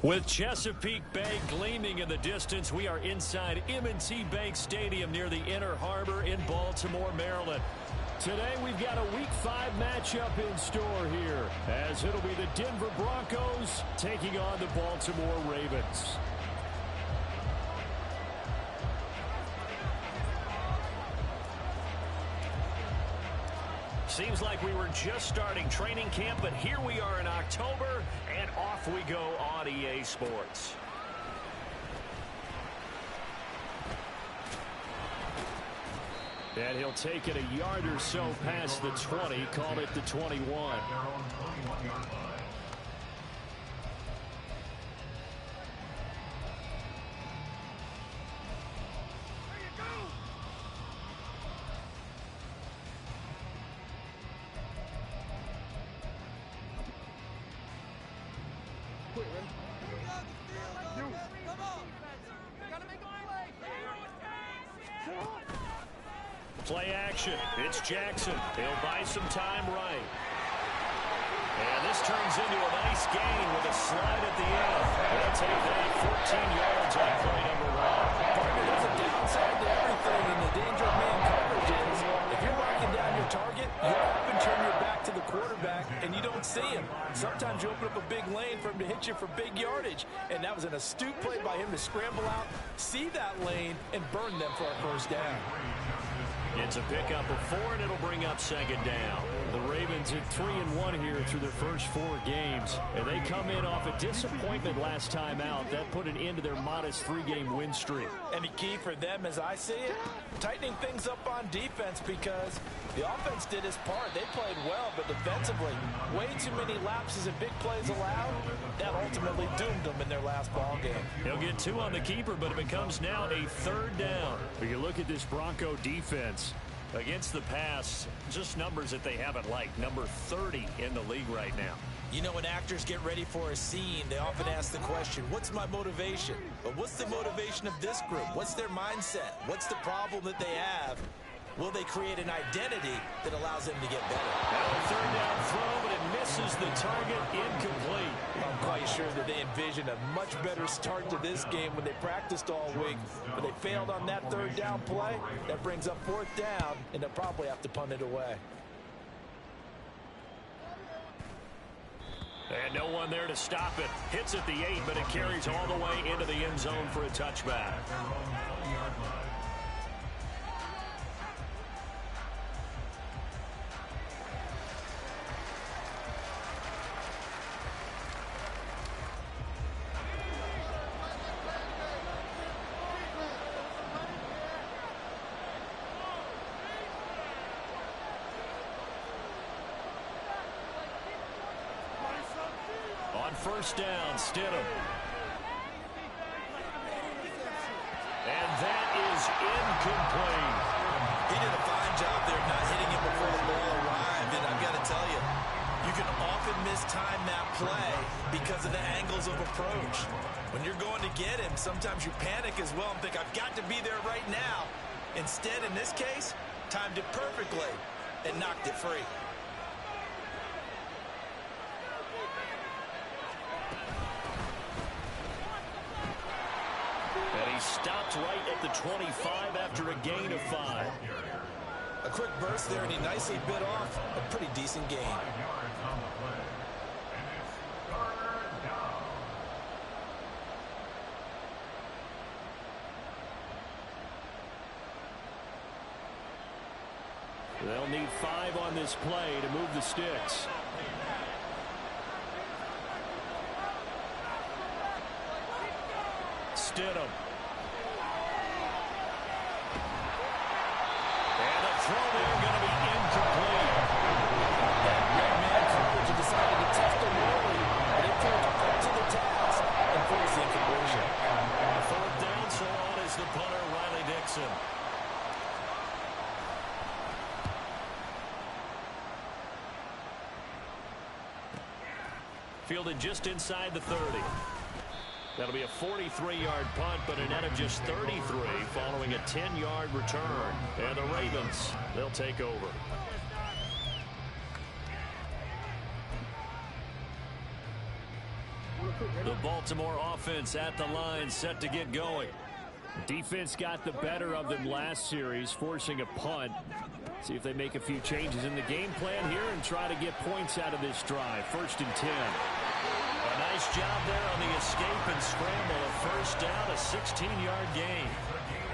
With Chesapeake Bay gleaming in the distance, we are inside M&T Bank Stadium near the Inner Harbor in Baltimore, Maryland. Today we've got a Week 5 matchup in store here, as it'll be the Denver Broncos taking on the Baltimore Ravens. Seems like we were just starting training camp, but here we are in October, and off we go on EA Sports. And he'll take it a yard or so past the 20, call it the 21. Play action. It's Jackson. He'll buy some time right. And this turns into a nice gain with a slide at the end. They'll take that 14 yards on play number 1. Partner, there's a downside to everything, and the danger of man coverage is if you're marking down your target, you often turn your back to the quarterback, and you don't see him. Sometimes you open up a big lane for him to hit you for big yardage, and that was an astute play by him to scramble out, see that lane, and burn them for a first down. It's a pickup of 4, and it'll bring up second down. The Ravens at 3-1 here through their first 4 games. And they come in off a disappointment last time out. That put an end to their modest 3-game win streak. And the key for them, as I see it, tightening things up on defense, because the offense did its part. They played well, but defensively, way too many lapses and big plays allowed. That ultimately doomed them in their last ball game. He'll get 2 on the keeper, but it becomes now a 3rd down. But you look at this Bronco defense. Against the pass, just numbers that they haven't liked. Number 30 in the league right now. You know, when actors get ready for a scene, they often ask the question, what's my motivation? But what's the motivation of this group? What's their mindset? What's the problem that they have? Will they create an identity that allows them to get better? Now a 3rd down throw, but it misses the target, incomplete. I'm quite sure that they envisioned a much better start to this game when they practiced all week, but they failed on that 3rd down play. That brings up 4th down, and they'll probably have to punt it away. And no one there to stop it. Hits at the 8, but it carries all the way into the end zone for a touchback. First down, Stidham. And that is incomplete. He did a fine job there not hitting him before the ball arrived. And I've got to tell you, you can often mistime that play because of the angles of approach. When you're going to get him, sometimes you panic as well and think, I've got to be there right now. Instead, in this case, timed it perfectly and knocked it free. Stopped right at the 25 after a gain of 5. A quick burst there, and he nicely bit off a pretty decent gain. They'll need 5 on this play to move the sticks. Stidham. Throw there going to be incomplete. That red man coverage decided to test him early, but it proved up to the task and forced the incompletion. 4th down, so on is the punter, Riley Dixon. Fielded just inside the 30. That'll be a 43-yard punt, but a net of just 33 following a 10-yard return. And the Ravens, they'll take over. The Baltimore offense at the line, set to get going. Defense got the better of them last series, forcing a punt. See if they make a few changes in the game plan here and try to get points out of this drive. 1st and 10. A nice job there on the escape and scramble. A first down, a 16-yard gain.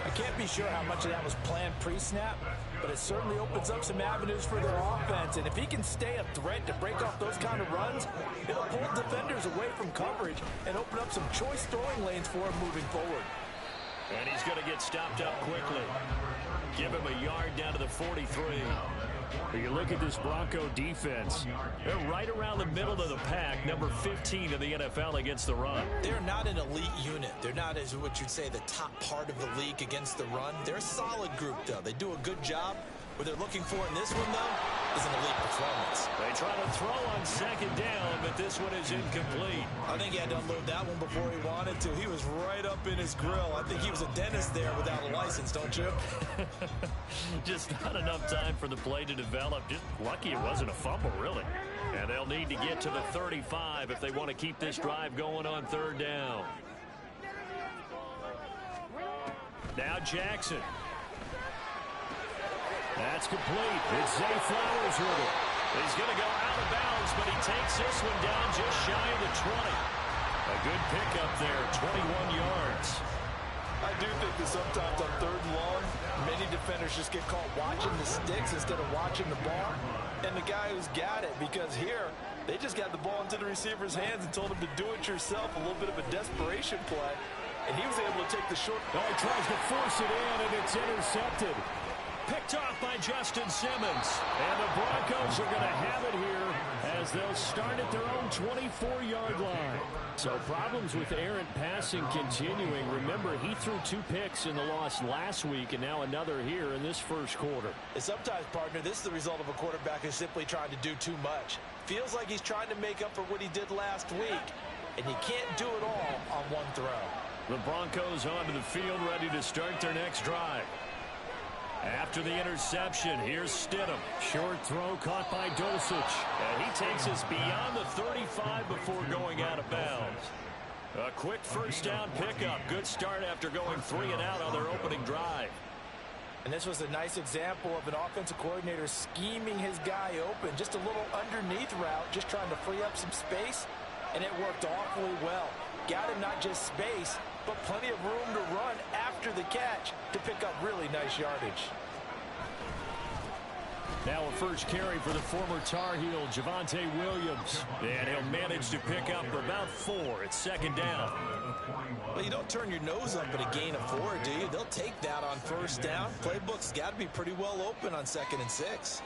I can't be sure how much of that was planned pre-snap, but it certainly opens up some avenues for their offense. And if he can stay a threat to break off those kind of runs, it'll pull defenders away from coverage and open up some choice throwing lanes for him moving forward. And he's going to get stopped up quickly. Give him a yard down to the 43. You look at this Bronco defense. They're right around the middle of the pack, number 15 in the NFL against the run. They're not an elite unit. They're not, as what you'd say, the top part of the league against the run. They're a solid group, though. They do a good job. What they're looking for in this one, though, is an elite performance. They try to throw on 2nd down, but this one is incomplete. I think he had to unload that one before he wanted to. He was right up in his grill. I think he was a dentist there without a license, don't you? Just not enough time for the play to develop. Just lucky it wasn't a fumble, really. And they'll need to get to the 35 if they want to keep this drive going on 3rd down. Now Jackson. That's complete. It's Zay Flowers with it. He's going to go out of bounds, but he takes this one down just shy of the 20. A good pickup there, 21 yards. I do think that sometimes on 3rd and long, many defenders just get caught watching the sticks instead of watching the ball. And the guy who's got it, because here, they just got the ball into the receiver's hands and told him to do it yourself, a little bit of a desperation play. And he was able to take the short. Oh, he tries to force it in, and it's intercepted. Picked off by Justin Simmons. And the Broncos are going to have it here as they'll start at their own 24-yard line. So problems with errant passing continuing. Remember, he threw 2 picks in the loss last week and now another here in this first quarter. And sometimes, partner, this is the result of a quarterback who's simply trying to do too much. Feels like he's trying to make up for what he did last week, and he can't do it all on one throw. The Broncos onto the field ready to start their next drive. After the interception, here's Stidham. Short throw caught by Dulcich. And he takes us beyond the 35 before going out of bounds. A quick first down pickup. Good start after going 3 and out on their opening drive. And this was a nice example of an offensive coordinator scheming his guy open. Just a little underneath route, just trying to free up some space. And it worked awfully well. Got him not just space, but plenty of room to run after the catch to pick up really nice yardage. Now a first carry for the former Tar Heel, Javonte Williams. And he'll manage to pick up about 4 at 2nd down. Well, you don't turn your nose up at a gain of 4, do you? They'll take that on 1st down. Playbook's got to be pretty well open on 2nd and 6.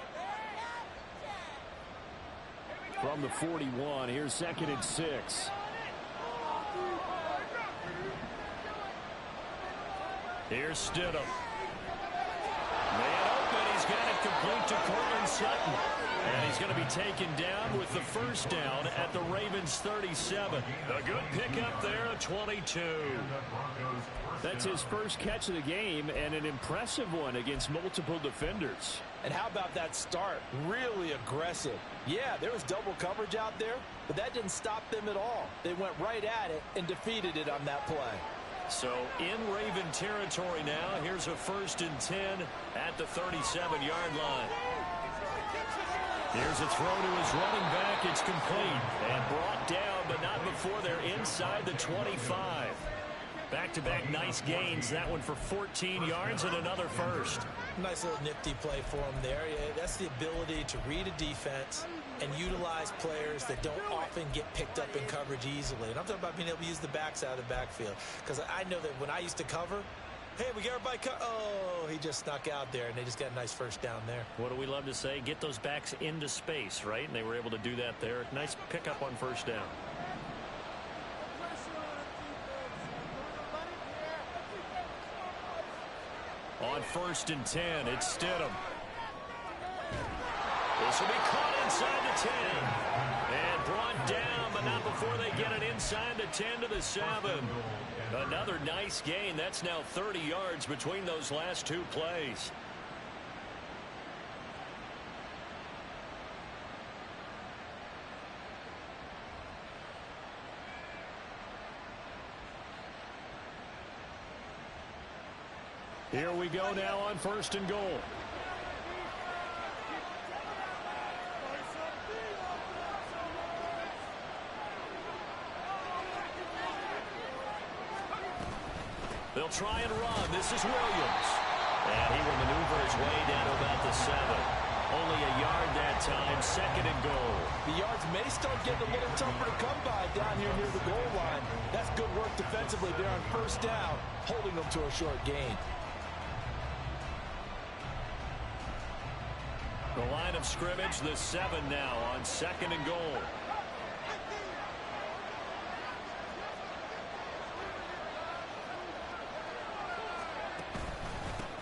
From the 41, here's 2nd and 6. Here's Stidham. Man open. He's got it complete to Cortland Sutton. And he's going to be taken down with the first down at the Ravens' 37. A good pickup there, a 22. That's his first catch of the game and an impressive one against multiple defenders. And how about that start? Really aggressive. Yeah, there was double coverage out there, but that didn't stop them at all. They went right at it and defeated it on that play. So in Raven territory now, here's a 1st and 10 at the 37-yard line. Here's a throw to his running back. It's complete and brought down, but not before they're inside the 25. Back-to-back nice gains. That one for 14 yards and another first. Nice little nifty play for him there. Yeah, that's the ability to read a defense and utilize players that don't often get picked up in coverage easily. And I'm talking about being able to use the backs out of the backfield. Because I know that when I used to cover, hey, we got everybody oh, he just snuck out there, and they just got a nice first down there. What do we love to say? Get those backs into space, right? And they were able to do that there. Nice pickup on 1st down. On 1st and 10, it's Stidham. This will be caught inside the 10. And brought down, but not before they get it inside the 10 to the 7. Another nice gain. That's now 30 yards between those last 2 plays. Here we go now on 1st and goal. They'll try and run. This is Williams. And he will maneuver his way down to about the 7. Only a yard that time, 2nd and goal. The yards may start getting a little tougher to come by down here near the goal line. That's good work defensively there on 1st down, holding them to a short gain. The line of scrimmage, the 7 now on 2nd and goal.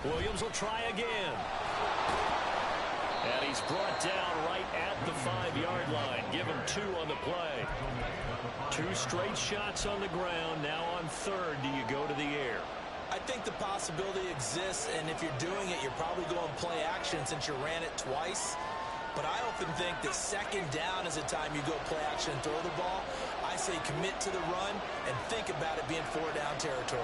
Williams will try again. And he's brought down right at the 5-yard line. Give him 2 on the play. 2 straight shots on the ground. Now on 3rd, do you go to the air? I think the possibility exists, and if you're doing it, you're probably going play action since you ran it twice. But I often think that 2nd down is the time you go play action and throw the ball. I say commit to the run and think about it being 4-down territory.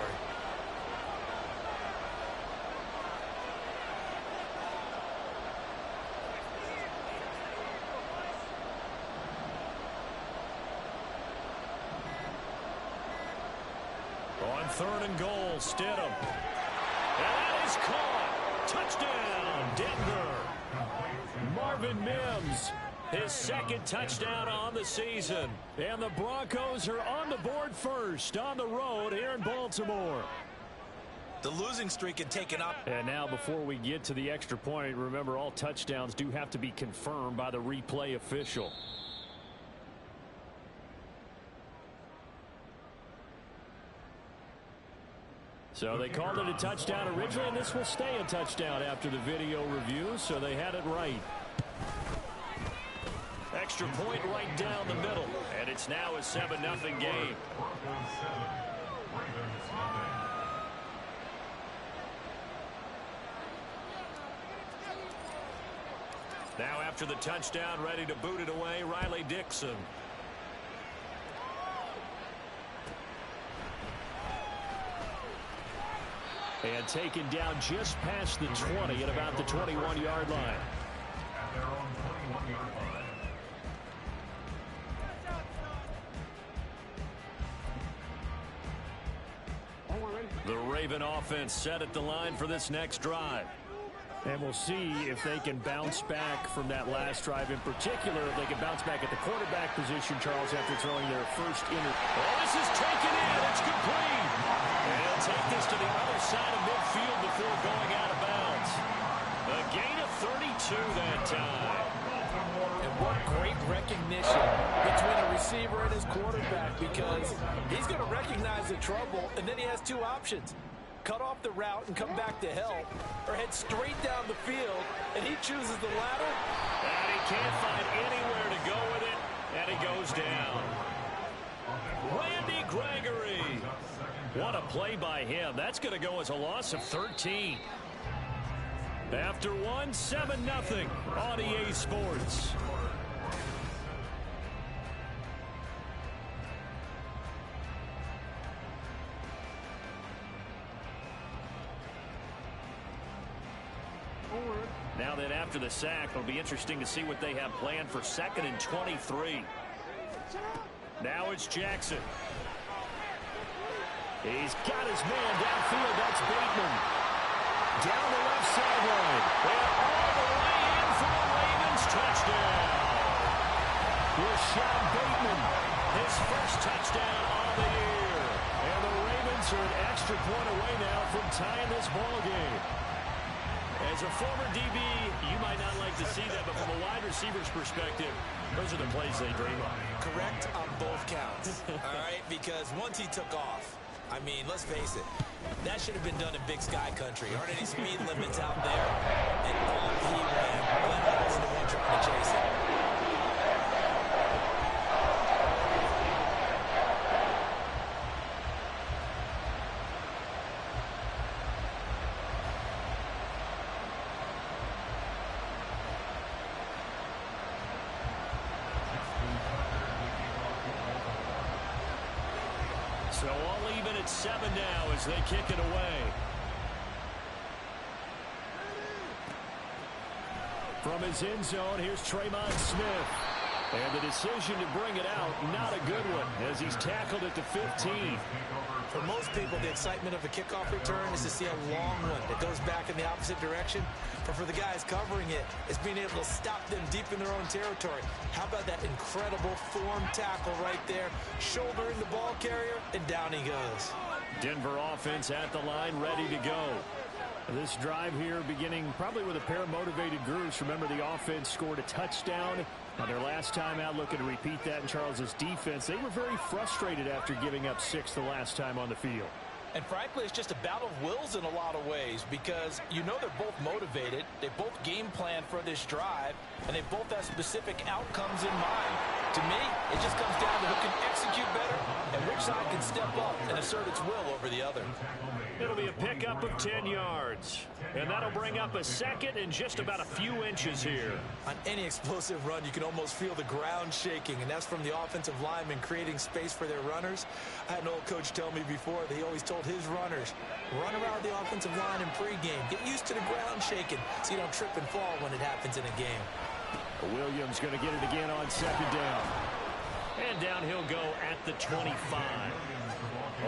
On 3rd and goal, Stidham. And that is caught. Touchdown, Denver. Marvin Mims, his 2nd touchdown on the season. And the Broncos are on the board first on the road here in Baltimore. The losing streak had taken up. And now before we get to the extra point, remember all touchdowns do have to be confirmed by the replay official. So they called it a touchdown originally, and this will stay a touchdown after the video review, so they had it right. Extra point right down the middle, and it's now a 7-0 game. Now after the touchdown, ready to boot it away, Riley Dixon. And taken down just past the 20 at about the 21-yard line. The Raven offense set at the line for this next drive. And we'll see if they can bounce back from that last drive in particular, if they can bounce back at the quarterback position, Charles, after throwing their first Oh, this is taken in. It's complete. And he'll take this to the other side of midfield before going out of bounds. A gain of 32 that time. And what great recognition between a receiver and his quarterback, because he's going to recognize the trouble, and then he has 2 options. Cut off the route and come back to help, or head straight down the field, and he chooses the latter. And he can't find anywhere to go with it, and he goes down. Randy Gregory. What a play by him. That's going to go as a loss of 13. After 1, 7-0 on EA Sports. Now that after the sack, it'll be interesting to see what they have planned for 2nd and 23. Now it's Jackson. He's got his man downfield. That's Bateman. Down the left sideline. And all the way in for the Ravens touchdown. Rashad Bateman, his first touchdown on the year. And the Ravens are an extra point away now from tying this ball game. As a former DB, you might not like to see that, but from a wide receiver's perspective, those are the plays they dream of. Correct on both counts. All right, because once he took off, I mean, let's face it, that should have been done in Big Sky country. Aren't any speed limits out there? And on he ran. Glenn wasn't the one trying to chase it. So all even at 7 now as they kick it away. From his end zone, here's Tremont Smith. And the decision to bring it out, not a good one, as he's tackled it to 15. For most people, the excitement of a kickoff return is to see a long one that goes back in the opposite direction. But for the guys covering it, it's being able to stop them deep in their own territory. How about that incredible form tackle right there? Shouldering the ball carrier, and down he goes. Denver offense at the line, ready to go. This drive here beginning probably with a pair of motivated groups. Remember, the offense scored a touchdown on their last time out, looking to repeat that in Charles's defense. They were very frustrated after giving up 6 the last time on the field. And frankly, it's just a battle of wills in a lot of ways, because you know they're both motivated, they both game plan for this drive, and they both have specific outcomes in mind. To me, it just comes down to who can execute better and which side can step up and assert its will over the other. It'll be a pickup of 10 yards. And that'll bring up a second and just about a few inches here. On any explosive run, you can almost feel the ground shaking, and that's from the offensive linemen creating space for their runners. I had an old coach tell me before that he always told his runners, run around the offensive line in pregame. Get used to the ground shaking so you don't trip and fall when it happens in a game. Williams going to get it again on second down. And down he'll go at the 25.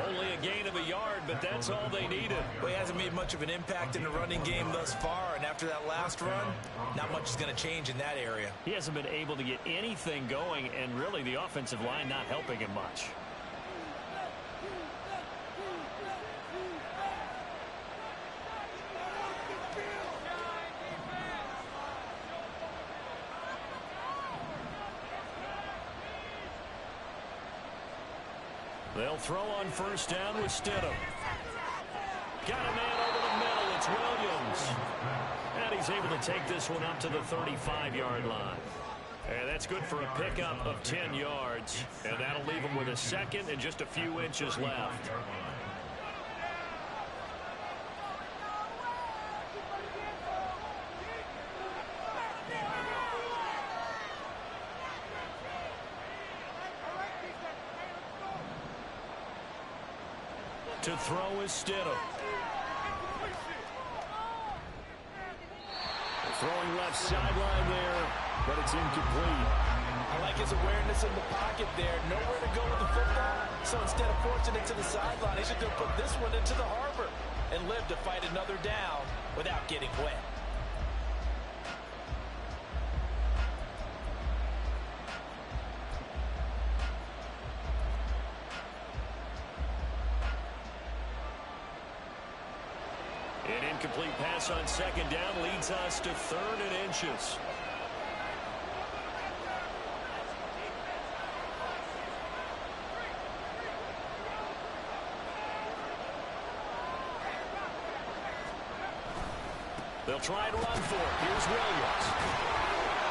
Only a gain of a yard, but that's all they needed. Well, he hasn't made much of an impact in the running game thus far, and after that last run, not much is going to change in that area. He hasn't been able to get anything going, and really the offensive line not helping him much. They'll throw on first down with Stidham. Got a man over the middle. It's Williams. And he's able to take this one up to the 35-yard line. And that's good for a pickup of 10 yards. And that'll leave him with a second and just a few inches left. To throw is Stidham. Throwing left sideline there, but it's incomplete. I like his awareness in the pocket there. Nowhere to go with the football, so instead of forcing it to the sideline, he's just going to put this one into the harbor and live to fight another down without getting wet. An incomplete pass on second down leads us to 3rd and inches. They'll try to run for it. Here's Williams.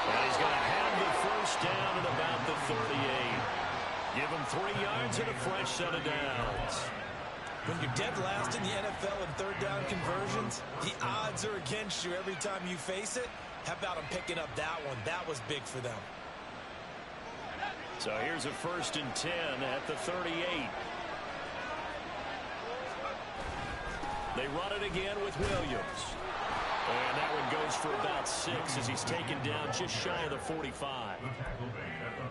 And he's going to have the first down at about the 38. Give him 3 yards and a fresh set of downs. When you're dead last in the NFL in third down conversions, the odds are against you every time you face it. How about them picking up that one? That was big for them. So here's a 1st and 10 at the 38. They run it again with Williams. And that one goes for about 6 as he's taken down just shy of the 45.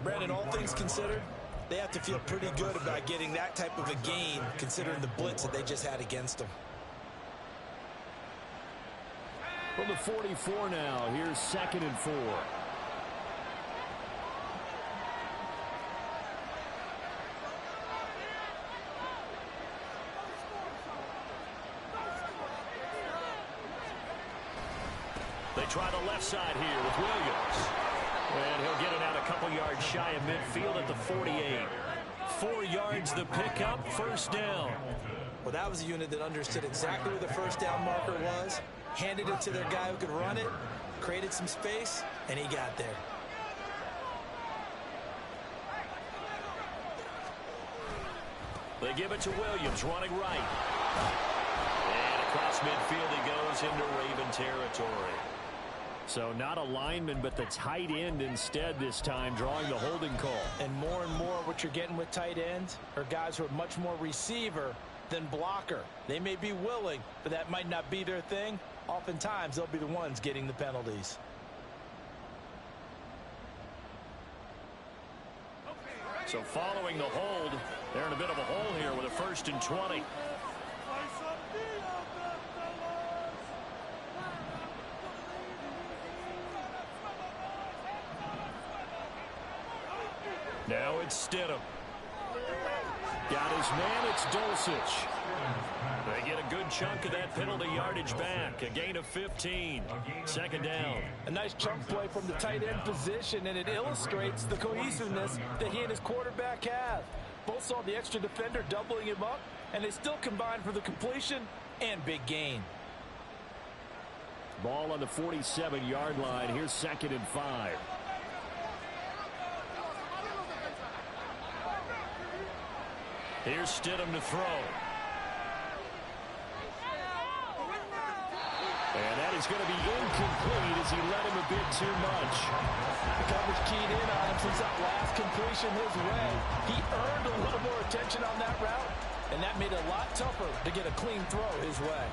Brandon, all things considered, they have to feel pretty good about getting that type of a gain, considering the blitz that they just had against them. From the 44 now, here's 2nd and 4. They try the left side here with Williams. And he'll get it out a couple yards shy of midfield at the 48. 4 yards the pickup, first down. Well, that was a unit that understood exactly where the first down marker was, handed it to their guy who could run it, created some space, and he got there. They give it to Williams, running right. And across midfield he goes into Raven territory. So not a lineman, but the tight end instead this time, drawing the holding call. And more what you're getting with tight ends are guys who are much more receiver than blocker. They may be willing, but that might not be their thing. Oftentimes, they'll be the ones getting the penalties. So following the hold, they're in a bit of a hole here with a 1st and 20. Now it's Stidham. Got his man, it's Dulcich. They get a good chunk of that penalty yardage back. A gain of 15. 2nd down. A nice chunk play from the tight end position, and it illustrates the cohesiveness that he and his quarterback have. Both saw the extra defender doubling him up, and they still combined for the completion and big gain. Ball on the 47-yard line. Here's 2nd and 5. Here's Stidham to throw. And that is going to be incomplete as he led him a bit too much. The coverage keyed in on him since that last completion his way. He earned a little more attention on that route, and that made it a lot tougher to get a clean throw his way.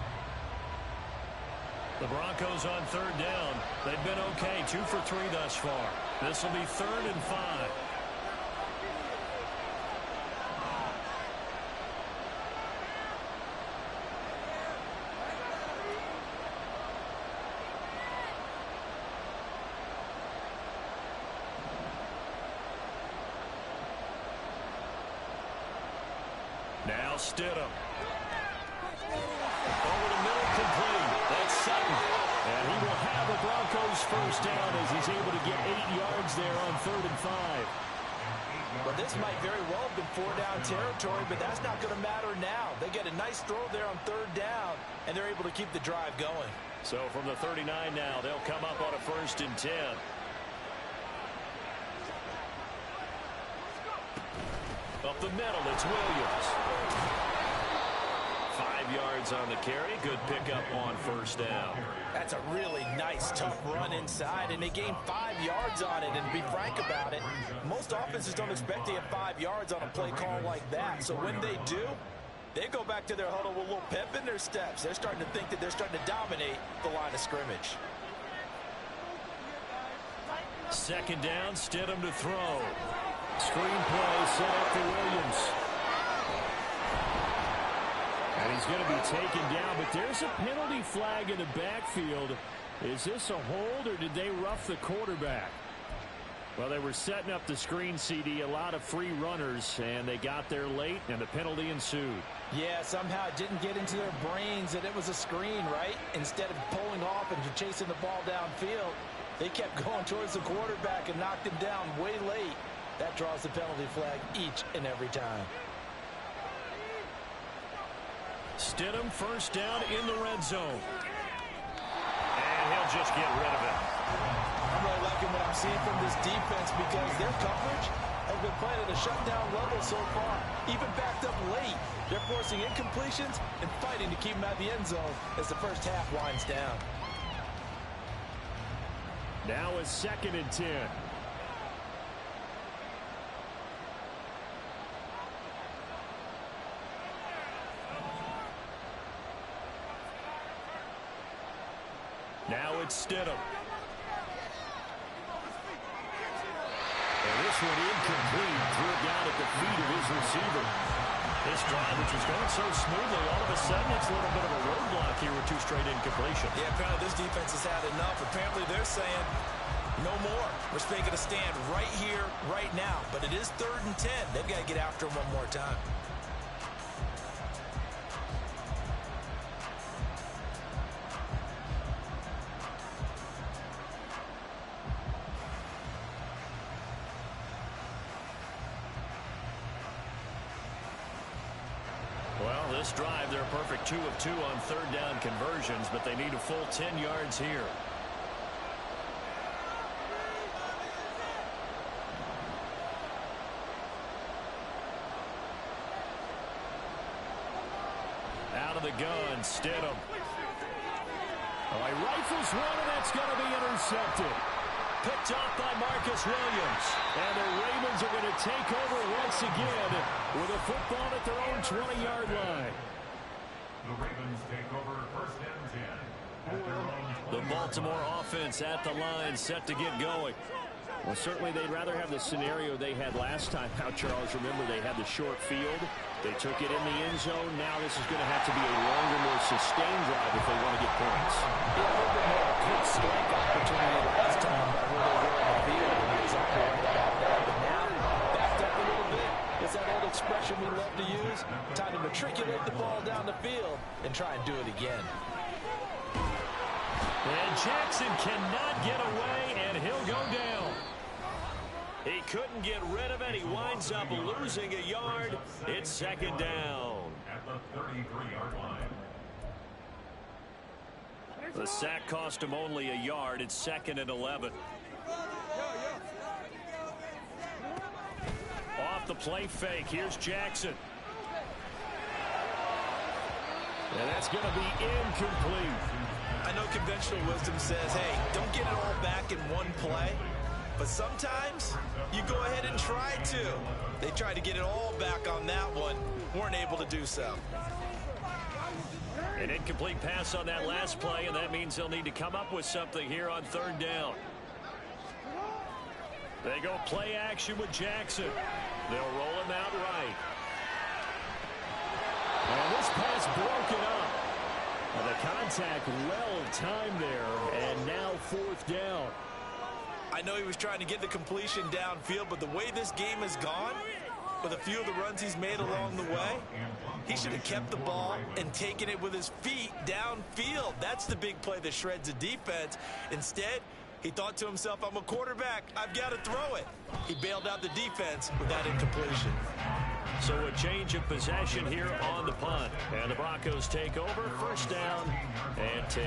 The Broncos on 3rd down. They've been okay, 2 for 3 thus far. This will be 3rd and 5. Now Stidham. Over the middle, complete. That's Sutton. And he will have the Broncos 1st down as he's able to get 8 yards there on 3rd and 5. Well, this might very well have been 4-down territory, but that's not going to matter now. They get a nice throw there on 3rd down, and they're able to keep the drive going. So from the 39 now, they'll come up on a 1st and 10. Up the middle, it's Williams. 5 yards on the carry. Good pickup on 1st down. That's a really nice, tough run inside, and they gained 5 yards on it. And to be frank about it, most offenses don't expect to get 5 yards on a play call like that. So when they do, they go back to their huddle with a little pep in their steps. They're starting to think that they're starting to dominate the line of scrimmage. 2nd down, Stidham to throw. Screen play set up for Williams. And he's going to be taken down, but there's a penalty flag in the backfield. Is this a hold, or did they rough the quarterback? Well, they were setting up the screen, CD, a lot of free runners, and they got there late, and the penalty ensued. Yeah, somehow it didn't get into their brains that it was a screen, right? Instead of pulling off and chasing the ball downfield, they kept going towards the quarterback and knocked him down way late. That draws the penalty flag each and every time. Stidham 1st down in the red zone. And he'll just get rid of it. I'm really liking what I'm seeing from this defense because their coverage has been playing at a shutdown level so far. Even backed up late, they're forcing incompletions and fighting to keep them out of the end zone as the first half winds down. Now it's 2nd and 10. Now it's Stidham. And this one incomplete. Threw it down at the feet of his receiver. This drive, which was going so smoothly, all of a sudden it's a little bit of a roadblock here with 2 straight incompletions. Yeah, apparently this defense has had enough. Apparently they're saying no more. We're making a stand right here, right now. But it is 3rd and 10. They've got to get after him one more time. Well, this drive, they're a perfect 2 of 2 on 3rd down conversions, but they need a full 10 yards here. Out of the gun, Stidham. Oh, he rifles one, and that's going to be intercepted. Picked off by Marcus Williams. And the Ravens are going to take over once again with a football at their own 20-yard line. The Ravens take over 1st and 10. The Baltimore offense at the line, set to get going. Well, certainly they'd rather have the scenario they had last time out, Charles. Remember, they had the short field. They took it in the end zone. Now this is going to have to be a longer, more sustained drive if they want to get points. Yeah, a little bit more of a quick strike opportunity last time by where they were on the field. You're exactly right about that. But now, backed up a little bit. It's that old expression we love to use. Time to matriculate the ball down the field and try and do it again. And Jackson cannot get away, and he'll go down. He couldn't get rid of it. He winds up losing a yard. It's second down. At the 33-yard line. The sack cost him only a yard. It's 2nd and 11. Off the play fake. Here's Jackson. And that's going to be incomplete. I know conventional wisdom says, hey, don't get it all back in one play. But sometimes you go ahead and try to. They tried to get it all back on that one. Weren't able to do so. An incomplete pass on that last play, and that means they'll need to come up with something here on 3rd down. They go play action with Jackson. They'll roll him out right. And this pass broken up. And the contact well timed there, and now 4th down. I know he was trying to get the completion downfield, but the way this game has gone, with a few of the runs he's made along the way, he should have kept the ball and taken it with his feet downfield. That's the big play that shreds the defense. Instead, he thought to himself, I'm a quarterback. I've got to throw it. He bailed out the defense with that incompletion. So a change of possession here on the punt. And the Broncos take over. 1st down and 10.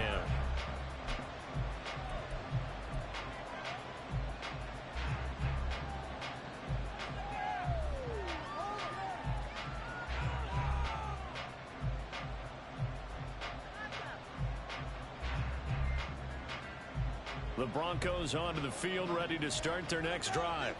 The Broncos onto the field, ready to start their next drive.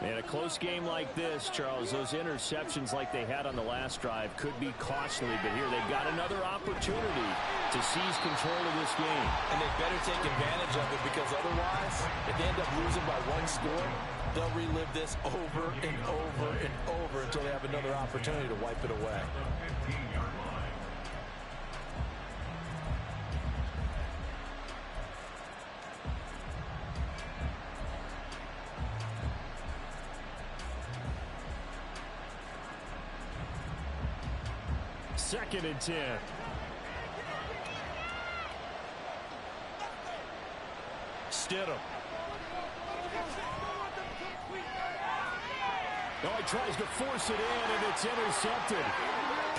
In a close game like this, Charles, those interceptions like they had on the last drive could be costly, but here they've got another opportunity to seize control of this game. And they better take advantage of it, because otherwise, if they end up losing by 1 score, they'll relive this over and over and over until they have another opportunity to wipe it away. 15-yard line. Second and 10. Stidham. Oh, he tries to force it in, and it's intercepted.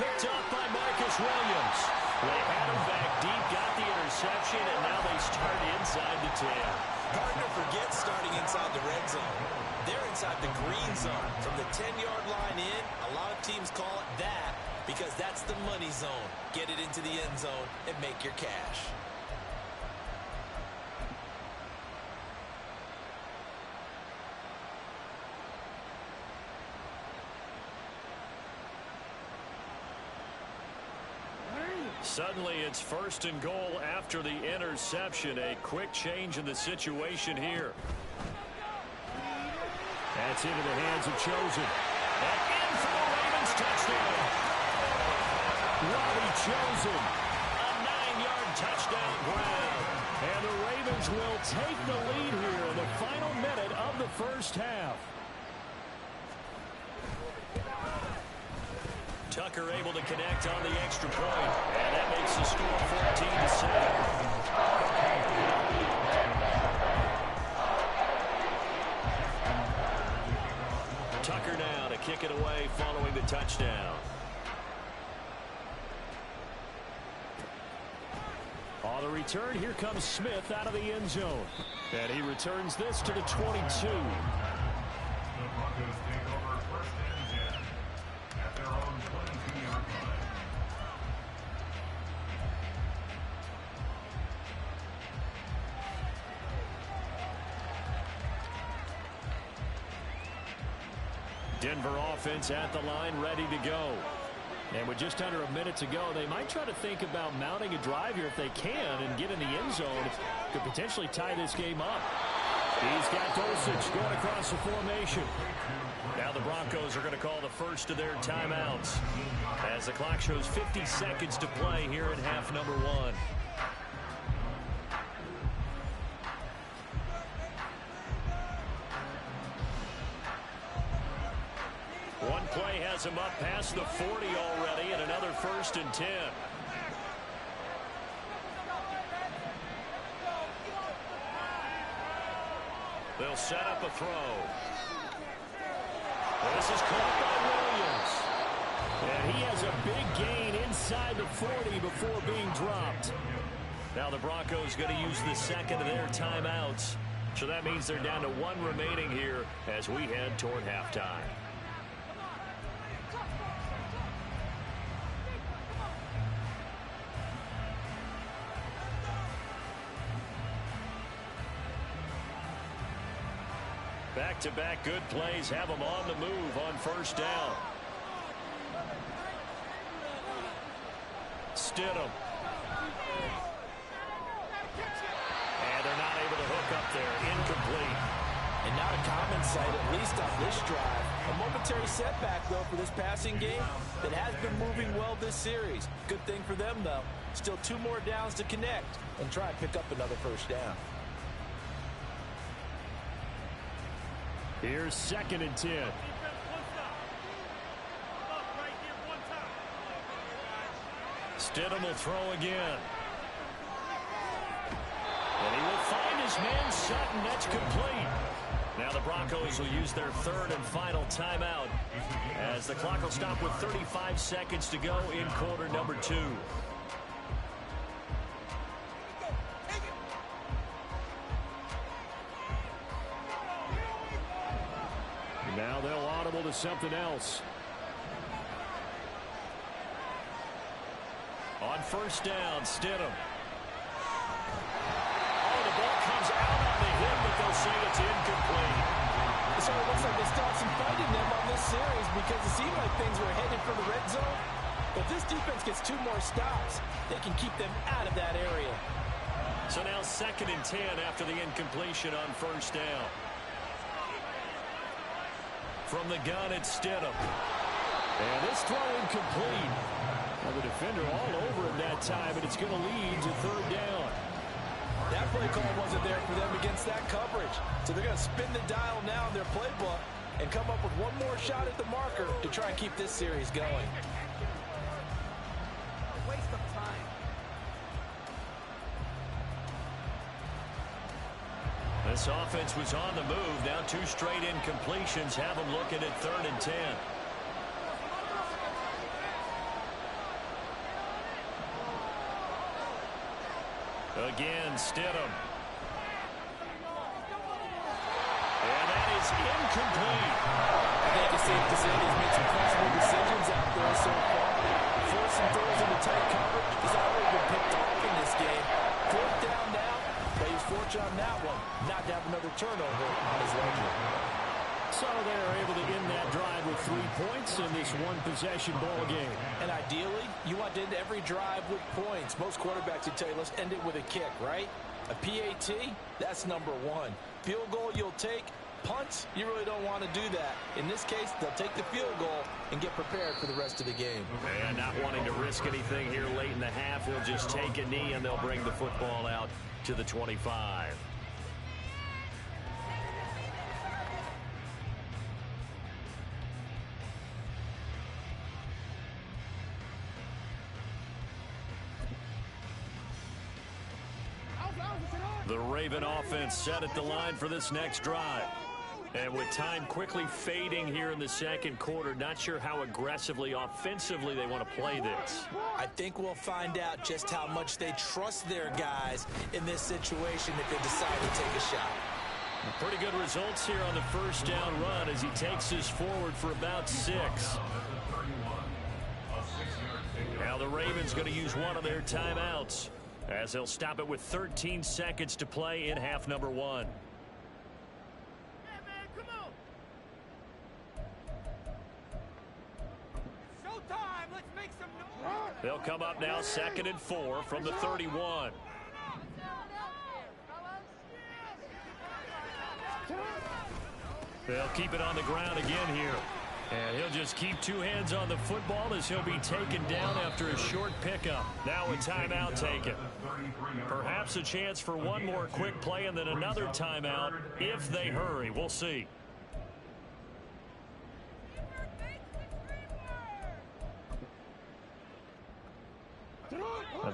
Picked up by Marcus Williams. They had him back deep, got the interception, and now they start inside the 10. Hard to forget starting inside the red zone. They're inside the green zone. From the 10-yard line in, a lot of teams call it that because that's the money zone. Get it into the end zone and make your cash. Suddenly it's 1st and goal after the interception. A quick change in the situation here. That's into the hands of Chosen. And in for the Ravens touchdown. Robbie Chosen. A 9-yard touchdown grab. And the Ravens will take the lead here in the final minute of the 1st half. Tucker able to connect on the extra point, and that makes the score 14-7. Tucker now to kick it away following the touchdown. On the return, here comes Smith out of the end zone. And he returns this to the 22. The Broncos take over 1st and 10 at their own 22-yard line. Denver offense at the line, ready to go. And with just under a minute to go, they might try to think about mounting a drive here if they can and get in the end zone. Could potentially tie this game up. He's got Dulcich going across the formation. Now the Broncos are going to call the first of their timeouts as the clock shows 50 seconds to play here in half number one. One play has him up past the 40 already, and another 1st and 10. They'll set up a throw. This is caught by Williams. And he has a big gain inside the 40 before being dropped. Now the Broncos going to use the second of their timeouts. So that means they're down to one remaining here as we head toward halftime. Back-to-back good plays have them on the move on 1st down. Stidham. And they're not able to hook up there. Incomplete. And not a common sight, at least on this drive. A momentary setback, though, for this passing game that has been moving well this series. Good thing for them, though. Still 2 more downs to connect and try and pick up another 1st down. Here's 2nd and 10. Stidham will throw again. And he will find his man Sutton. That's complete. Now the Broncos will use their 3rd and final timeout as the clock will stop with 35 seconds to go in quarter number 2. Now they'll audible to something else. On 1st down, Stidham. Oh, the ball comes out on the hit, but they'll say it's incomplete. So it looks like they still have some fight in them on this series because it seemed like things were headed for the red zone. But this defense gets 2 more stops. They can keep them out of that area. So now 2nd and 10 after the incompletion on 1st down. From the gun, it's Stidham. And this throw incomplete. Well, the defender all over him that time, and it's going to lead to 3rd down. That play call wasn't there for them against that coverage. So they're going to spin the dial now in their playbook and come up with one more shot at the marker to try and keep this series going. Waste of time. This offense was on the move. Now 2 straight incompletions have them looking at 3rd and 10. Again, Stidham. And that is incomplete. I think it's safe to say he's made some questionable decisions out there so far. Forcing throws into tight coverage has already been picked off in this game. 4th down now, but he was fortunate on that one not to have another turnover on his ledger. So they're able to end that drive with 3 points in this one-possession ball game. And ideally, you want to end every drive with points. Most quarterbacks would tell you, let's end it with a kick, right? A PAT, that's number 1. Field goal you'll take. Punts, you really don't want to do that. In this case, they'll take the field goal and get prepared for the rest of the game. And not wanting to risk anything here late in the half, he'll just take a knee and they'll bring the football out to the 25. The Raven offense set at the line for this next drive. And with time quickly fading here in the 2nd quarter, not sure how aggressively, offensively they want to play this. I think we'll find out just how much they trust their guys in this situation if they decide to take a shot. Pretty good results here on the 1st down run as he takes us forward for about 6. Now the Ravens going to use one of their timeouts as they'll stop it with 13 seconds to play in half number 1. They'll come up now 2nd and 4 from the 31. They'll keep it on the ground again here. And he'll just keep two hands on the football as he'll be taken down after a short pickup. Now a timeout taken. Perhaps a chance for one more quick play and then another timeout if they hurry. We'll see.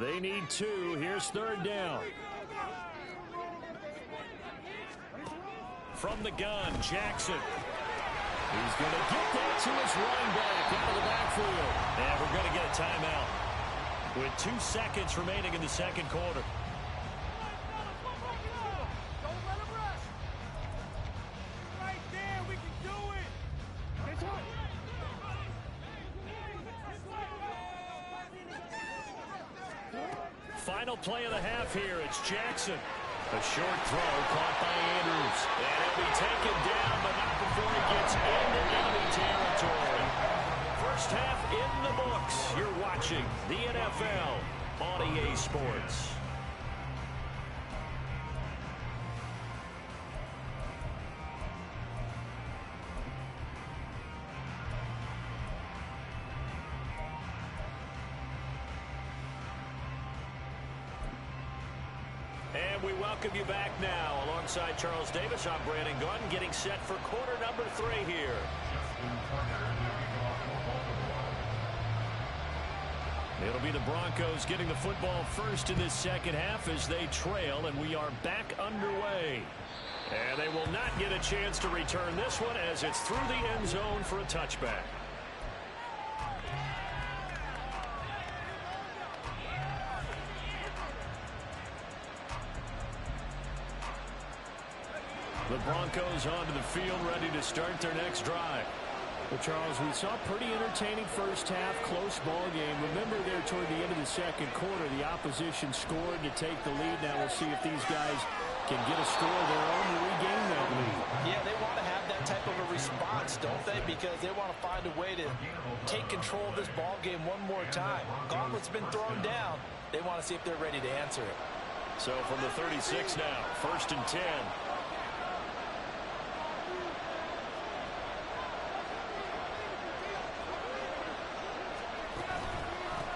They need two. Here's third down. From the gun, Jackson. He's going to get that to his running back out of the backfield. And we're going to get a timeout with 2 seconds remaining in the second quarter. Final play of the half here. It's Jackson. A short throw caught by Andrews. And he'll be taken down, but not before he gets into enemy territory. First half in the books. You're watching the NFL on EA Sports. And we welcome you back now. Alongside Charles Davis, I'm Brandon Gunn, getting set for quarter number 3 here. It'll be the Broncos getting the football first in this second half as they trail, and we are back underway. And they will not get a chance to return this one as it's through the end zone for a touchback. The Broncos onto the field, ready to start their next drive. Well, Charles, we saw a pretty entertaining first half, close ball game. Remember there toward the end of the second quarter, the opposition scored to take the lead. Now we'll see if these guys can get a score of their own to regain that lead. Yeah, they want to have that type of a response, don't they? Because they want to find a way to take control of this ball game one more time. Gauntlet's been thrown down. They want to see if they're ready to answer it. So from the 36 now, 1st and 10.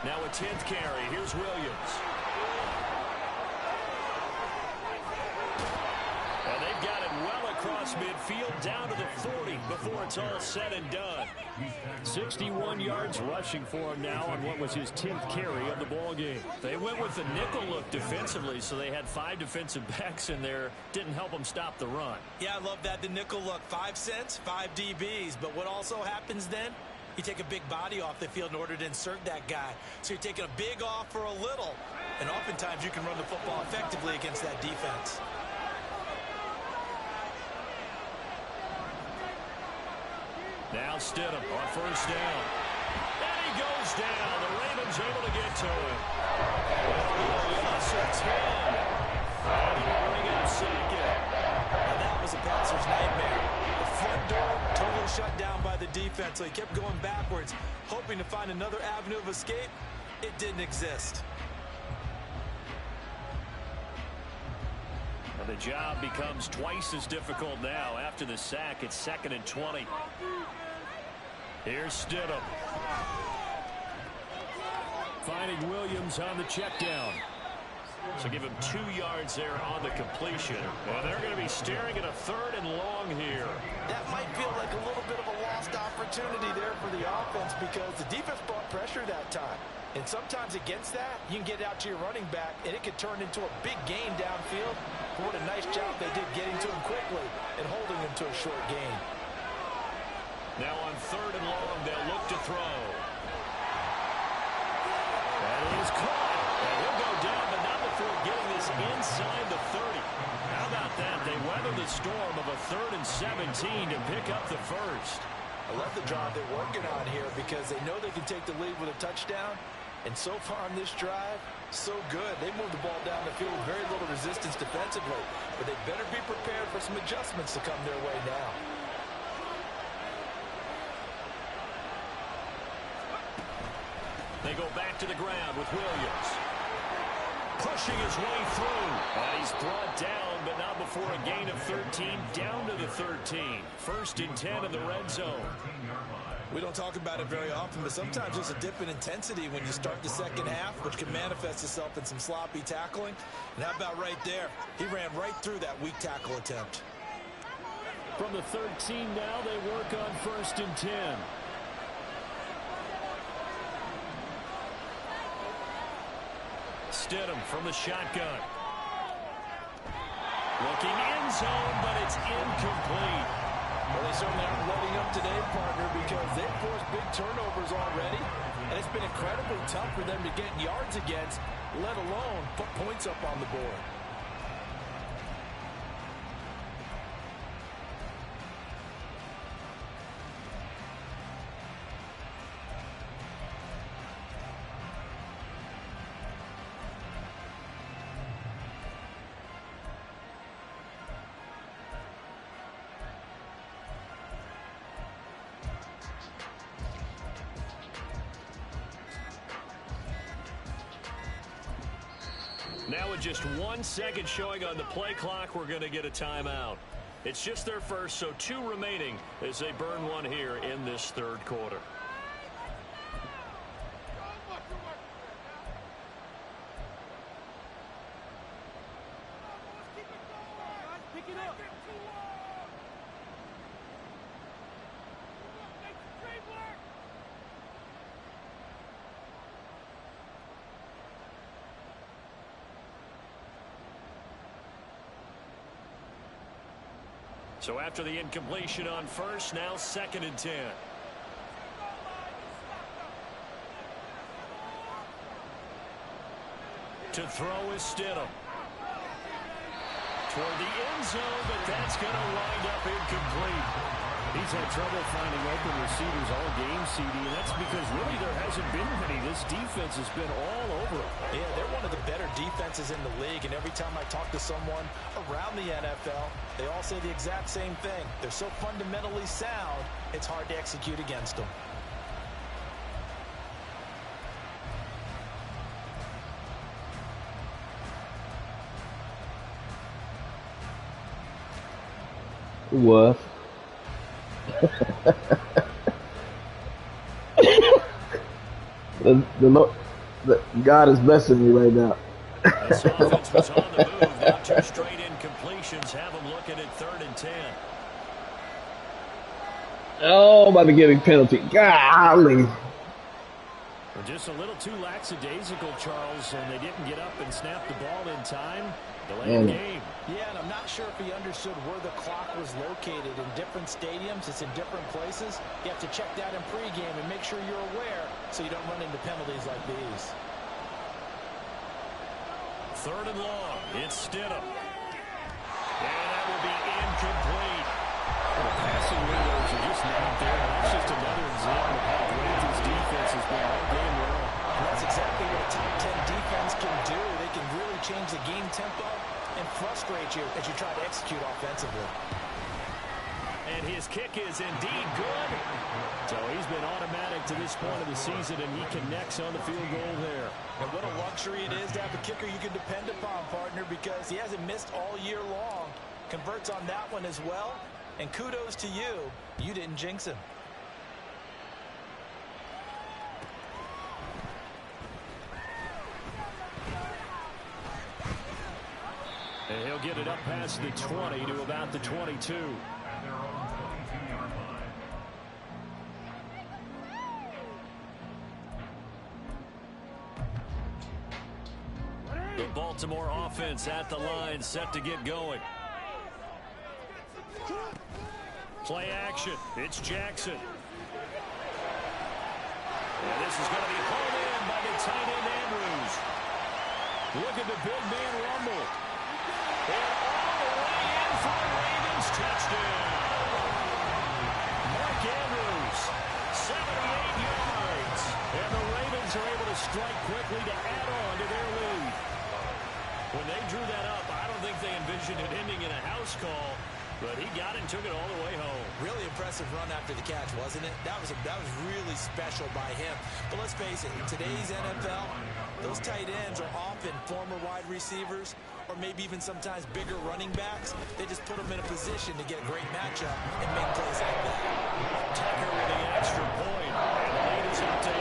Now a 10th carry. Here's Williams. And they've got it well across midfield down to the 40 before it's all said and done. 61 yards rushing for him now on what was his 10th carry of the ball game. They went with the nickel look defensively, so they had 5 defensive backs in there. Didn't help them stop the run. Yeah, I love that. The nickel look. 5 cents, 5 DBs. But what also happens then? You take a big body off the field in order to insert that guy. So you're taking a big off for a little. And oftentimes you can run the football effectively against that defense. Now Stidham on first down. And he goes down. The Ravens able to get to him. Plus a 10. And he'll bring up second. And that was a passer's nightmare. The front door totally shut down by the defense, so he kept going backwards, hoping to find another avenue of escape. It didn't exist. Well, the job becomes twice as difficult now. After the sack, it's 2nd and 20. Here's Stidham. Finding Williams on the check down. So give him 2 yards there on the completion. And they're going to be staring at a 3rd and long here. That might feel like a little bit of a lost opportunity there for the offense because the defense brought pressure that time. And sometimes against that, you can get out to your running back, and it could turn into a big gain downfield. What a nice job they did getting to him quickly and holding him to a short gain. Now on 3rd and long, they'll look to throw. That is caught. And he'll go down, but not before getting this inside the 30. How about that? They weather the storm of a 3rd and 17 to pick up the first. I love the drive they're working on here because they know they can take the lead with a touchdown. And so far on this drive, so good. They moved the ball down the field with very little resistance defensively. But they better be prepared for some adjustments to come their way now. They go back to the ground with Williams. pushing his way through. And he's brought down, but not before a gain of 13, down to the 13. First and 10 in the red zone. We don't talk about it very often, but sometimes there's a dip in intensity when you start the second half, which can manifest itself in some sloppy tackling. And how about right there? He ran right through that weak tackle attempt. From the 13 now, they work on first and 10. Stidham from the shotgun. Looking end zone, but it's incomplete. Well, they certainly aren't letting up today, partner, because they've forced big turnovers already, and it's been incredibly tough for them to get yards against, let alone put points up on the board. Now with just 1 second showing on the play clock, we're going to get a timeout. It's just their first, so 2 remaining as they burn one here in this third quarter. So after the incompletion on first, now second and 10. To throw is Stidham. Toward the end zone, but that's going to wind up incomplete. He's had trouble finding open receivers all game, CD, and that's because really there hasn't been many. This defense has been all over it. Yeah, they're one of the better defenses in the league, and every time I talk to someone around the NFL, they all say the exact same thing. They're so fundamentally sound, it's hard to execute against them. What? the God is blessing me right now. This offense was on the move. Now 2 straight incompletions have them looking at 3rd and 10. Oh, I'm about to get a penalty. Golly. Just a little too lackadaisical, Charles, and they didn't get up and snap the ball in time. Delay the game. Yeah, and I'm not sure if he understood where the clock was located. In different stadiums, it's in different places. You have to check that in pregame and make sure you're aware so you don't run into penalties like these. 3rd and long. It's Stidham. And that will be incomplete. The passing windows are just not there. That's just another example of how great this defense has been all game long. That's exactly what a top 10 defense can do. They can really change the game tempo and frustrate you as you try to execute offensively. And his kick is indeed good. So he's been automatic to this point of the season, and he connects on the field goal there. And what a luxury it is to have a kicker you can depend upon, partner, because he hasn't missed all year long. Converts on that one as well. And kudos to you. You didn't jinx him. And he'll get it up past the 20 to about the 22. The Baltimore offense at the line, set to get going. Play action. It's Jackson. And this is going to be hauled in by the tight end Andrews. Look at the big man rumble. And all the way in for a Ravens touchdown. Mark Andrews, 78 yards. And the Ravens are able to strike quickly to add on to their lead. When they drew that up, I don't think they envisioned it ending in a house call. But he got it and took it all the way home. Really impressive run after the catch, wasn't it? That was really special by him. But let's face it, in today's NFL, those tight ends are often former wide receivers or maybe even sometimes bigger running backs. They just put them in a position to get a great matchup and make plays like that. Tucker with the extra point, and the lead is up to 8.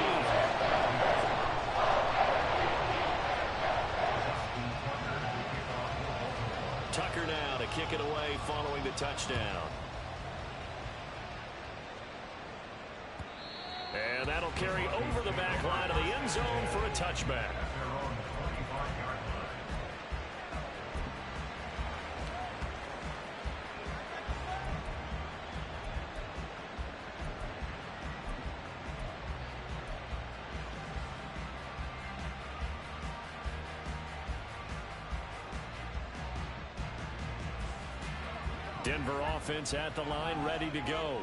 Tucker now to kick it away following the touchdown. And that'll carry over the back line of the end zone for a touchback. Denver offense at the line, ready to go.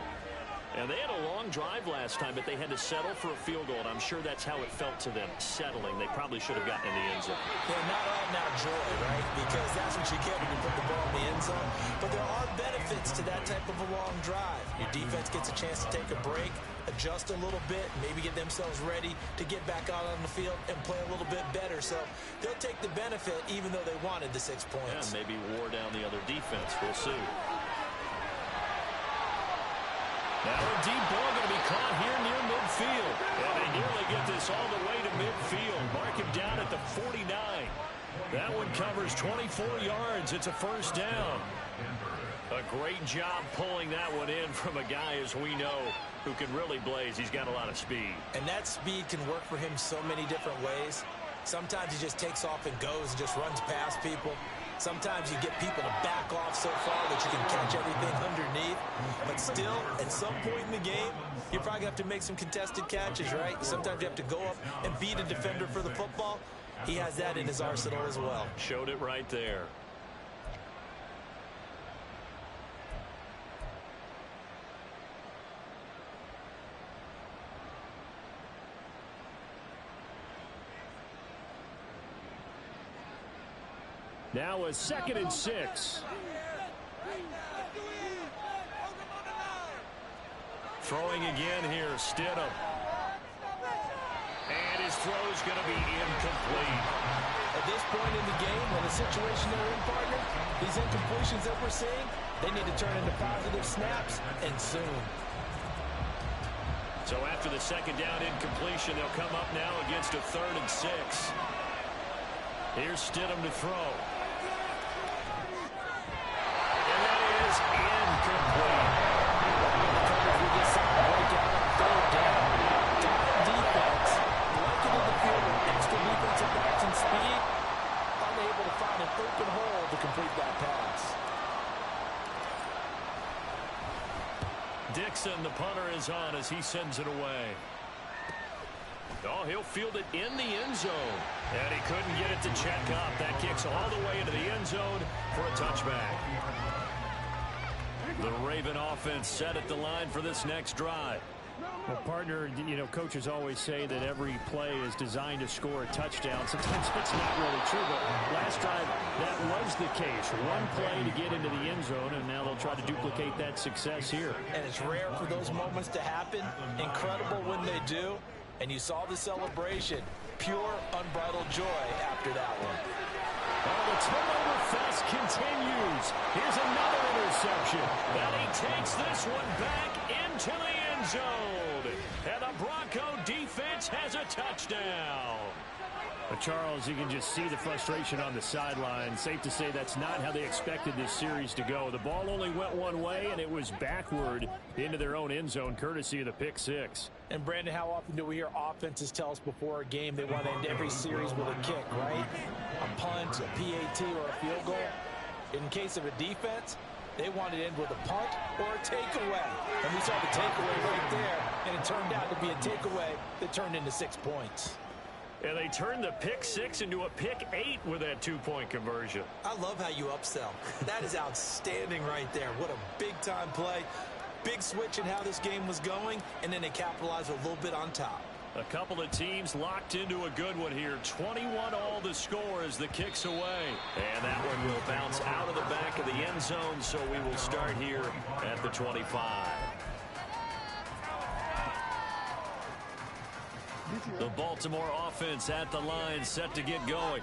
And they had a long drive last time, but they had to settle for a field goal, and I'm sure that's how it felt to them, settling. They probably should have gotten in the end zone. They're not all now joy, right? Because that's what you get when you put the ball in the end zone. But there are benefits to that type of a long drive. Your defense gets a chance to take a break, adjust a little bit, maybe get themselves ready to get back out on the field and play a little bit better. So they'll take the benefit even though they wanted the 6 points. Yeah, maybe wore down the other defense. We'll see. Now a deep ball going to be caught here near midfield. And they nearly get this all the way to midfield. Mark him down at the 49. That one covers 24 yards. It's a first down. A great job pulling that one in from a guy, as we know, who can really blaze. He's got a lot of speed. And that speed can work for him so many different ways. Sometimes he just takes off and goes and just runs past people. Sometimes you get people to back off so far that you can catch everything underneath. But still, at some point in the game, you're probably going to have to make some contested catches, right? Sometimes you have to go up and beat a defender for the football. He has that in his arsenal as well. Showed it right there. Now a 2nd and 6. Throwing again here, Stidham. And his throw's going to be incomplete. At this point in the game, when the situation they're in, partner, these incompletions that we're seeing, they need to turn into positive snaps, and soon. So after the 2nd down incompletion, they'll come up now against a 3rd and 6. Here's Stidham to throw. Incomplete. We just saw a breakout on 3rd down. Down defense, looking at the field with extra defensive backs and speed, unable to find an open hole to complete that pass. Dixon, the punter, is on as he sends it away. Oh, he'll field it in the end zone. And he couldn't get it to check up. That kicks all the way into the end zone for a touchback. The Raven offense set at the line for this next drive. Well, partner, you know, coaches always say that every play is designed to score a touchdown. Sometimes it's not really true, but last drive, that was the case. One play to get into the end zone, and now they'll try to duplicate that success here. And it's rare for those moments to happen. Incredible when they do. And you saw the celebration. Pure, unbridled joy after that one. Oh, the turnover fest continues. Here's another interception. And he takes this one back into the end zone. And the Bronco defense has a touchdown. But Charles, you can just see the frustration on the sideline. Safe to say that's not how they expected this series to go. The ball only went one way, and it was backward into their own end zone, courtesy of the pick six. And, Brandon, how often do we hear offenses tell us before a game they want to end every series with a kick, right? A punt, a PAT, or a field goal. In case of a defense, they want to end with a punt or a takeaway. And we saw the takeaway right there, and it turned out to be a takeaway that turned into 6 points. And they turned the pick six into a pick 8 with that 2-point conversion. I love how you upsell. That is outstanding right there. What a big-time play. Big switch in how this game was going, and then they capitalized a little bit on top. A couple of teams locked into a good one here. 21 all the score as the kick's away. And that one will bounce out of the back of the end zone, so we will start here at the 25. The Baltimore offense at the line, set to get going.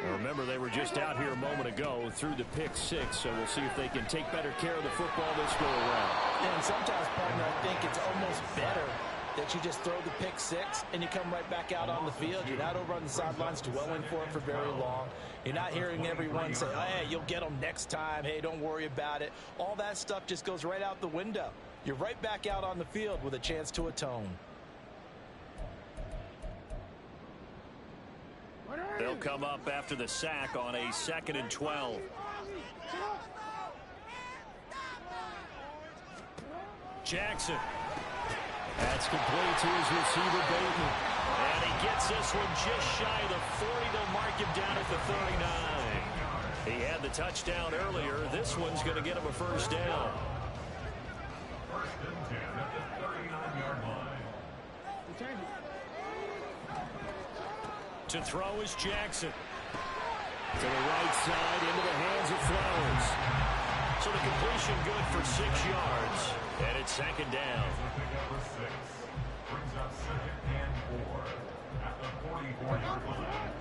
Now remember, they were just out here a moment ago through the pick six, so we'll see if they can take better care of the football this go around. And sometimes, partner, I think it's almost better that you just throw the pick six and you come right back out on the field. You're not over on the sidelines dwelling for it for very long. You're not hearing everyone say, hey, you'll get them next time. Hey, don't worry about it. All that stuff just goes right out the window. You're right back out on the field with a chance to atone. They'll come up after the sack on a 2nd and 12. Jackson. That's complete to his receiver, Bateman. And he gets this one just shy of the 40. They'll mark him down at the 39. He had the touchdown earlier. This one's going to get him a first down. First and 10 at the 39-yard line. To throw is Jackson. To the right side, into the hands of Flowers. So the completion good for 6 yards. And it's 2nd down. Number 6 brings up 2nd and 4 at the 44-yard line.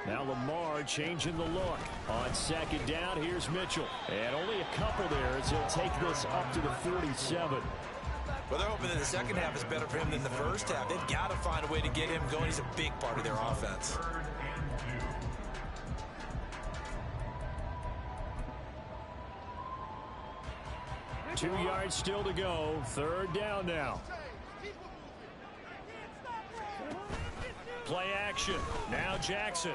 Now Lamar changing the look. On 2nd down, here's Mitchell. And only a couple there as he'll take this up to the 47. Well, they're hoping that the second half is better for him than the first half. They've got to find a way to get him going. He's a big part of their offense. 3rd and 2. 2 yards still to go. 3rd down now. Play action. Now Jackson.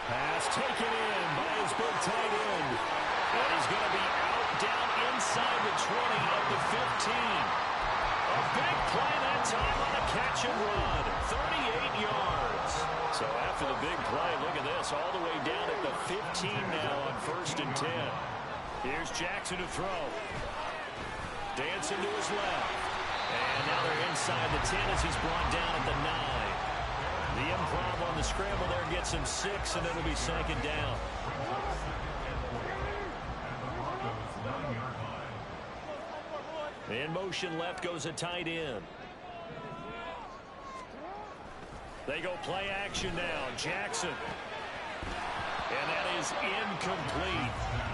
Pass taken in by his big tight end. And he's going to be out down inside the 20 of the 15. A big play that time on a catch and run. 38 yards. So after the big play, look at this. All the way down at the 15 now on 1st and 10. Here's Jackson to throw. Dancing to his left. And now they're inside the 10 as he's brought down at the 9. The improv on the scramble there gets him 6, and it'll be 2nd down. In motion left goes a tight end. They go play action now. Jackson. And that is incomplete.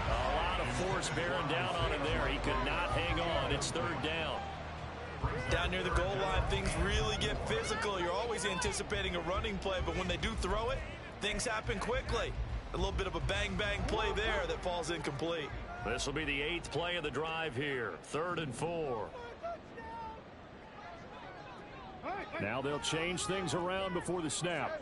A lot of force bearing down on him there. He could not hang on. It's 3rd down. Down near the goal line, things really get physical. You're always anticipating a running play, but when they do throw it, things happen quickly. A little bit of a bang-bang play there that falls incomplete. This will be the 8th play of the drive here. 3rd and 4. Now they'll change things around before the snap.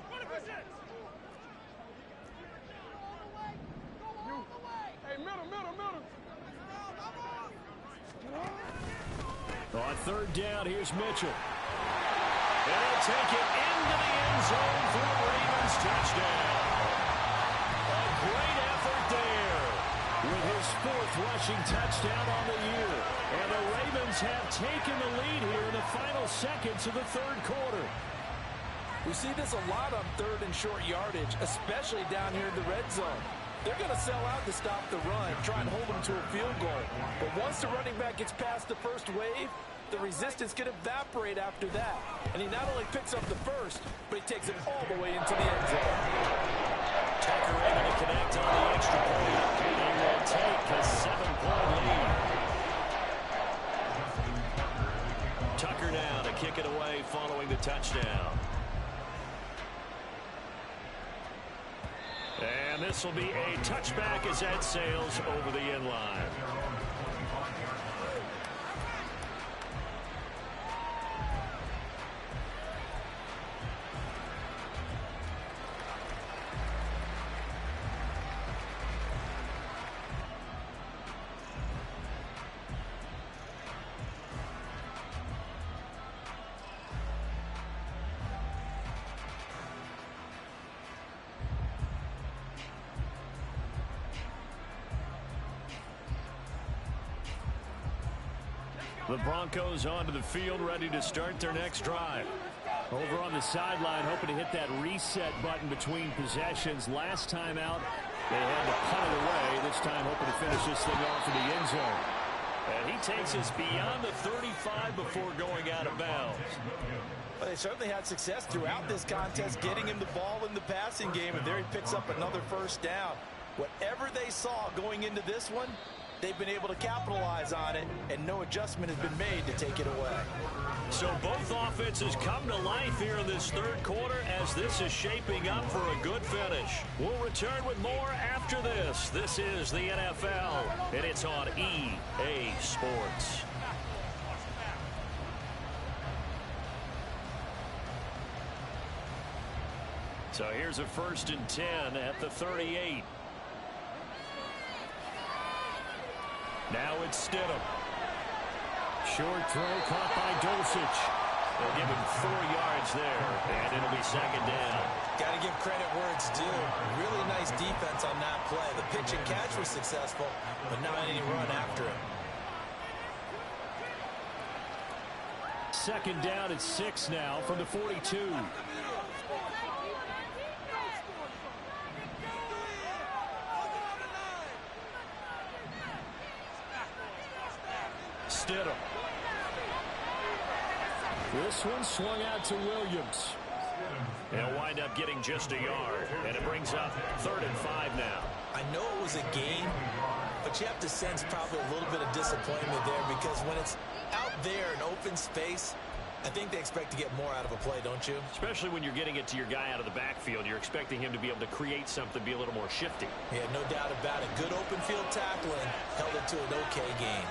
On 3rd down, here's Mitchell. And he'll take it into the end zone for a Ravens touchdown. A great effort there with his 4th rushing touchdown on the year. And the Ravens have taken the lead here in the final seconds of the 3rd quarter. We see this a lot on 3rd and short yardage, especially down here in the red zone. They're going to sell out to stop the run, try and hold them to a field goal. But once the running back gets past the first wave, the resistance can evaporate after that. And he not only picks up the first, but he takes it all the way into the end zone. Tucker able to connect on the extra point. And he will take a 7-point lead. Tucker now to kick it away following the touchdown. And this will be a touchback as that sails over the end line. The Broncos onto the field, ready to start their next drive. Over on the sideline, hoping to hit that reset button between possessions. Last time out, they had to punt it away. This time, hoping to finish this thing off in the end zone. And he takes us beyond the 35 before going out of bounds. Well, they certainly had success throughout this contest, getting him the ball in the passing game, and there he picks up another first down. Whatever they saw going into this one, they've been able to capitalize on it, and no adjustment has been made to take it away. So both offenses come to life here in this third quarter as this is shaping up for a good finish. We'll return with more after this. This is the NFL, and it's on EA Sports. So here's a 1st and 10 at the 38. Now it's Stidham. Short throw caught by Dulcich. They'll give him 4 yards there, and it'll be 2nd down. Got to give credit where it's due. Really nice defense on that play. The pitch and catch was successful, but not any run after it. 2nd down at 6 now from the 42. Stidham. This one swung out to Williams. They'll wind up getting just a yard, and it brings up 3rd and 5 now. I know it was a gain, but you have to sense probably a little bit of disappointment there because when it's out there in open space, I think they expect to get more out of a play, don't you? Especially when you're getting it to your guy out of the backfield. You're expecting him to be able to create something, be a little more shifty. Yeah, no doubt about it. Good open field tackling held it to an okay gain.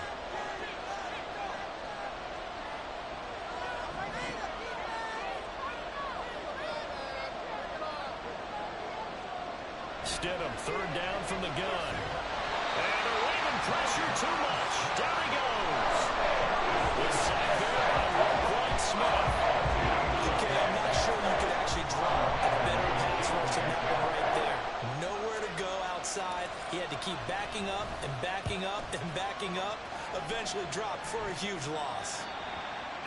Stidham, 3rd down from the gun. And the Raven pressure too much. Down he goes. With sack there by Roquan Smith. Okay, I'm not sure you could actually draw a better pass rush than that one right there. Nowhere to go outside. He had to keep backing up and backing up and backing up. Eventually dropped for a huge loss.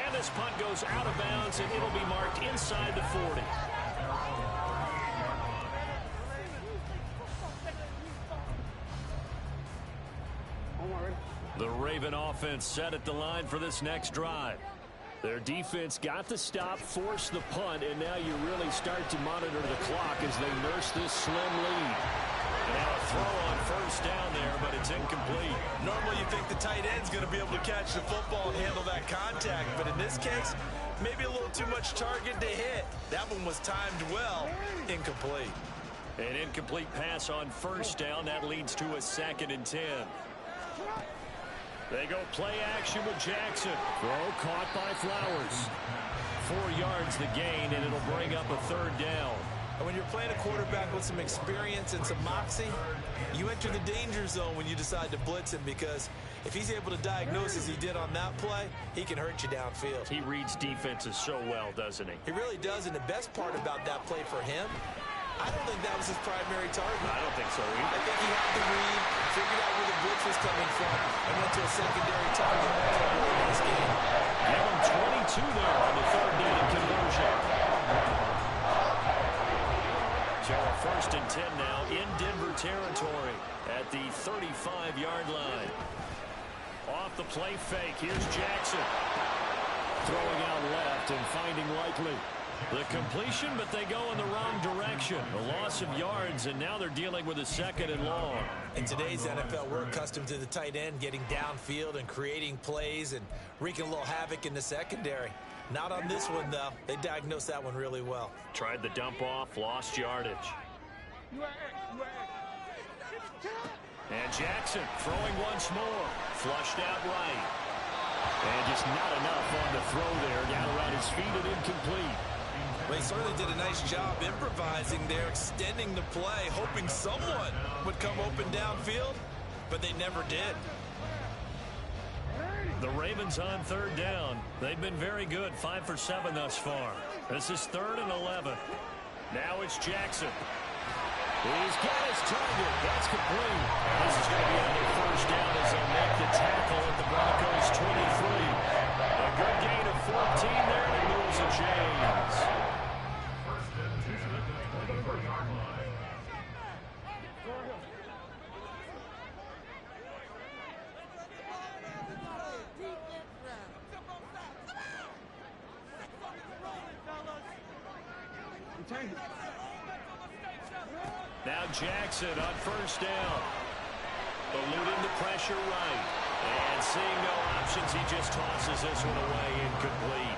And this punt goes out of bounds, and it'll be marked inside the 40. The Raven offense set at the line for this next drive. Their defense got the stop, forced the punt, and now you really start to monitor the clock as they nurse this slim lead. And now a throw on 1st down there, but it's incomplete. Normally you think the tight end's going to be able to catch the football and handle that contact, but in this case, maybe a little too much target to hit. That one was timed well. Incomplete. An incomplete pass on 1st down. That leads to a 2nd and 10. They go play action with Jackson. Throw caught by Flowers. 4 yards the gain, and it'll bring up a 3rd down. And when you're playing a quarterback with some experience and some moxie, you enter the danger zone when you decide to blitz him because if he's able to diagnose as he did on that play, he can hurt you downfield. He reads defenses so well, doesn't he? He really does, and the best part about that play for him, I don't think that was his primary target. I don't think so either. I think he had the read, figured out where the blitz was coming from, and went to a secondary target. That's a really nice game. Give him 22 there on the 3rd down conversion. So a 1st and 10 now in Denver territory at the 35-yard line. Off the play fake, here's Jackson. Throwing out left and finding Likely. The completion, but they go in the wrong direction. A loss of yards, and now they're dealing with a 2nd and long. In today's NFL, we're accustomed to the tight end getting downfield and creating plays and wreaking a little havoc in the secondary. Not on this one, though. They diagnosed that one really well. Tried the dump off, lost yardage. And Jackson throwing once more. Flushed out right. And just not enough on the throw there. Down around his feet and incomplete. Well, he certainly did a nice job improvising there, extending the play, hoping someone would come open downfield, but they never did. The Ravens on 3rd down. They've been very good, 5 for 7 thus far. This is 3rd and 11. Now it's Jackson. He's got his target. That's complete. This is going to be another 1st down as they'll make the tackle at the Broncos' 23. A good gain of 14 there, and it moves the chains. Now Jackson on first down. Eluding the pressure right. And seeing no options, he just tosses this one away incomplete.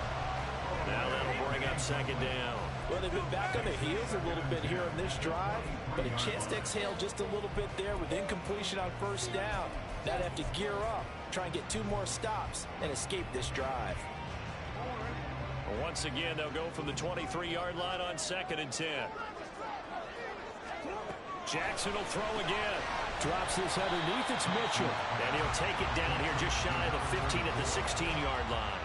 Now that'll bring up second down. Well, they've been back on the heels a little bit here on this drive, but a chance to exhale just a little bit there with incompletion on first down. Now they have to gear up, try and get 2 more stops, and escape this drive. Once again, they'll go from the 23-yard line on 2nd and 10. Jackson will throw again. Drops this underneath. It's Mitchell. And he'll take it down here just shy of the 15 at the 16-yard line.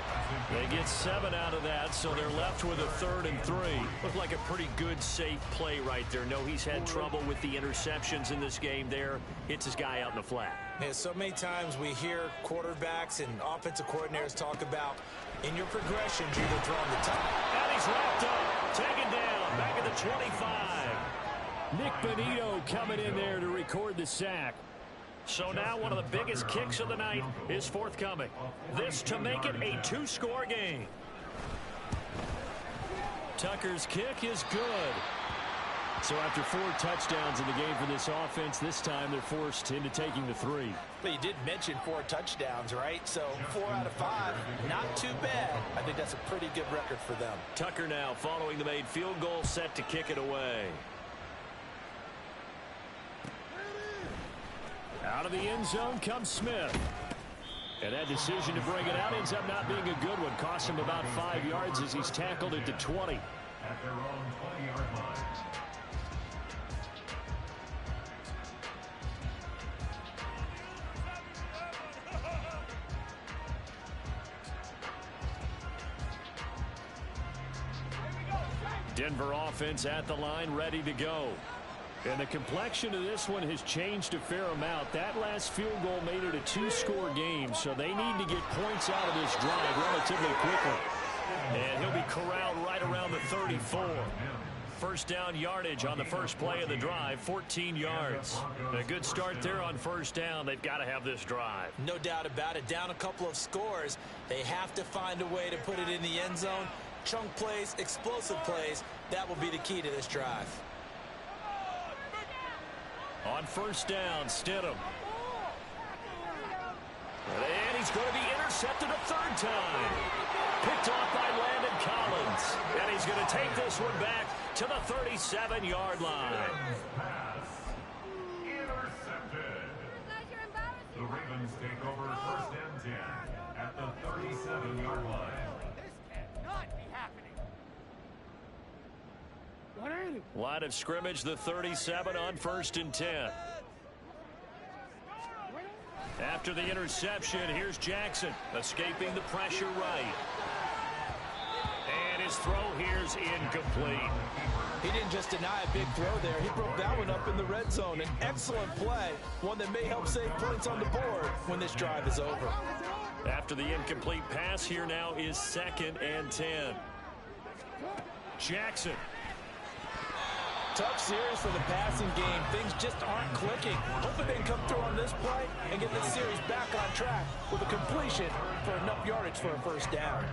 They get 7 out of that, so they're left with a 3rd and 3. Looked like a pretty good, safe play right there. No, he's had trouble with the interceptions in this game there. Hits his guy out in the flat. Yeah, so many times we hear quarterbacks and offensive coordinators talk about, in your progressions, you're either throwing the top. And he's wrapped up. Taken down. Back at the 25. Nick Benito coming in there to record the sack. So now one of the biggest kicks of the night is forthcoming. This to make it a 2-score game. Tucker's kick is good. So after 4 touchdowns in the game for this offense, this time they're forced into taking the 3. But you did mention 4 touchdowns, right? So 4 out of 5, not too bad. I think that's a pretty good record for them. Tucker now following the made field goal, set to kick it away. Out of the end zone comes Smith. And that decision to bring it out ends up not being a good one. Costs him about 5 yards as he's tackled at the 20. At their own 20-yard line. Denver offense at the line, ready to go. And the complexion of this one has changed a fair amount. That last field goal made it a 2-score game, so they need to get points out of this drive relatively quickly. And he'll be corralled right around the 34. First down yardage on the first play of the drive, 14 yards. A good start there on first down. They've got to have this drive. No doubt about it. Down a couple of scores. They have to find a way to put it in the end zone. Chunk plays, explosive plays. That will be the key to this drive. On first down, Stidham. And he's going to be intercepted a 3rd time. Picked off by Landon Collins. And he's going to take this one back to the 37-yard line. Pass. Intercepted. The Ravens take over 1st and 10 at the 37-yard line. Line of scrimmage, the 37 on 1st and 10. After the interception, here's Jackson escaping the pressure right. And his throw here's incomplete. He didn't just deny a big throw there. He broke that one up in the red zone. An excellent play, one that may help save points on the board when this drive is over. After the incomplete pass, here now is 2nd and 10. Jackson. Tough series for the passing game. Things just aren't clicking. Hoping they can come through on this play and get this series back on track with a completion for enough yardage for a first down.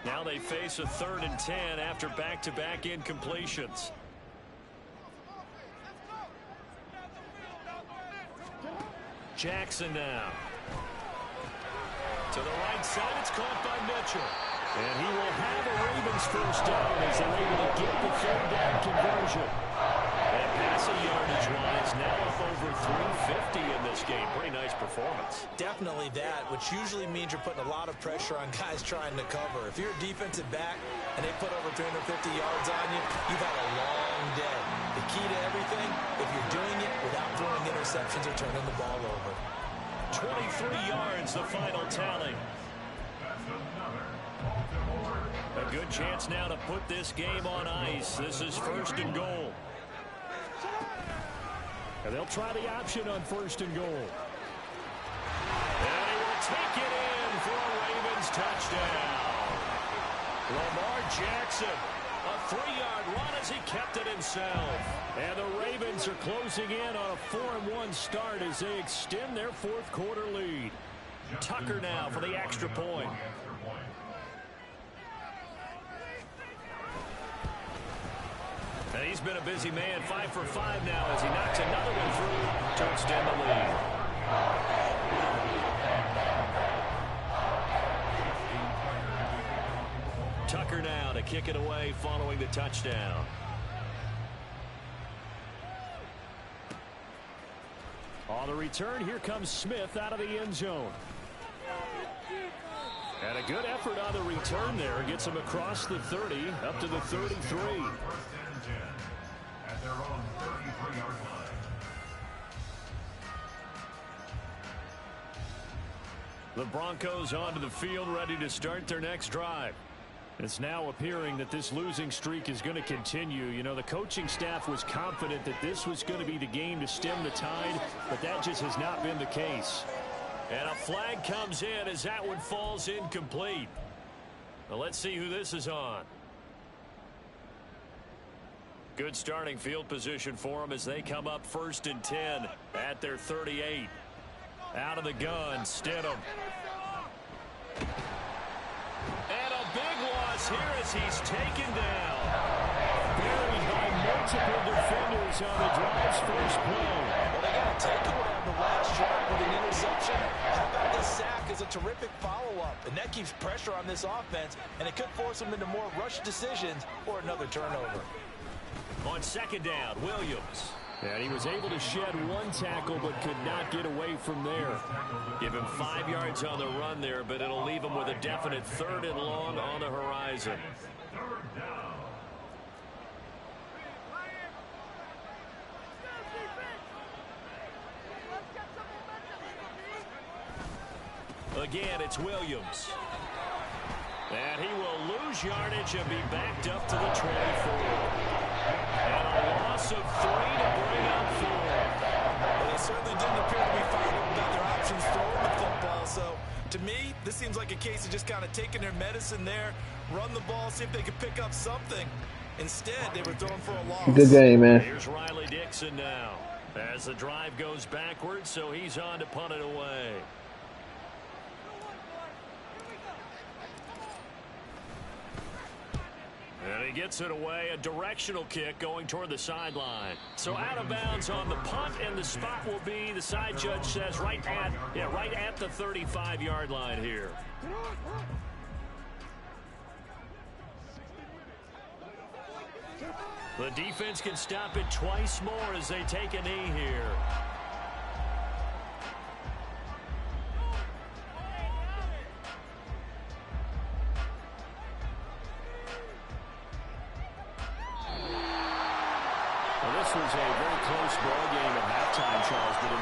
Now they face a 3rd and 10 after back-to-back incompletions. Jackson now. To the right side, it's caught by Mitchell. And he will have a Ravens first down as they're able to get the 3rd down conversion. And passing yardage-wise, now up over 350 in this game. Pretty nice performance. Definitely that, which usually means you're putting a lot of pressure on guys trying to cover. If you're a defensive back and they put over 350 yards on you, you've had a long day. The key to everything, if you're doing it without throwing interceptions or turning the ball over. 23 yards, the final tally. A good chance now to put this game on ice. This is 1st and goal. And they'll try the option on 1st and goal. And he will take it in for a Ravens touchdown. Lamar Jackson A 3-yard run as he kept it himself. And the Ravens are closing in on a 4-1 start as they extend their fourth quarter lead. Tucker now for the extra point. And he's been a busy man, 5 for 5 now as he knocks another one through to extend the lead. Tucker now to kick it away following the touchdown. On the return, here comes Smith out of the end zone. And a good effort on the return there. Gets him across the 30, up to the 33. At their own 33-yard line. The Broncos onto the field, ready to start their next drive. It's now appearing that this losing streak is going to continue. You know, the coaching staff was confident that this was going to be the game to stem the tide, but that just has not been the case. And a flag comes in as that one falls incomplete. Well, let's see who this is on. Good starting field position for them as they come up 1st and 10 at their 38. Out of the gun, Stidham. And a big loss here as he's taken down. Buried by multiple defenders on the drive's first play. Well, they got to take it on the last drive with an interception. How about this sack as a terrific follow-up? And that keeps pressure on this offense, and it could force them into more rush decisions or another turnover. On 2nd down, Williams. And he was able to shed one tackle but could not get away from there. Give him 5 yards on the run there, but it'll leave him with a definite 3rd and long on the horizon. Again, it's Williams. And he will lose yardage and be backed up to the 24. And a loss of 3 to bring up 4. Well, they certainly didn't appear to be finding better options throwing the football. So, to me, this seems like a case of just kind of taking their medicine there, run the ball, see if they could pick up something. Instead, they were throwing for a loss. Good game, man. Here's Riley Dixon now as the drive goes backwards, so he's on to punt it away. And he gets it away, a directional kick going toward the sideline. So out of bounds on the punt, and the spot will be, the side judge says, right at the 35-yard line here. The defense can stop it twice more as they take a knee here. This was a very close ball game at halftime, Charles, but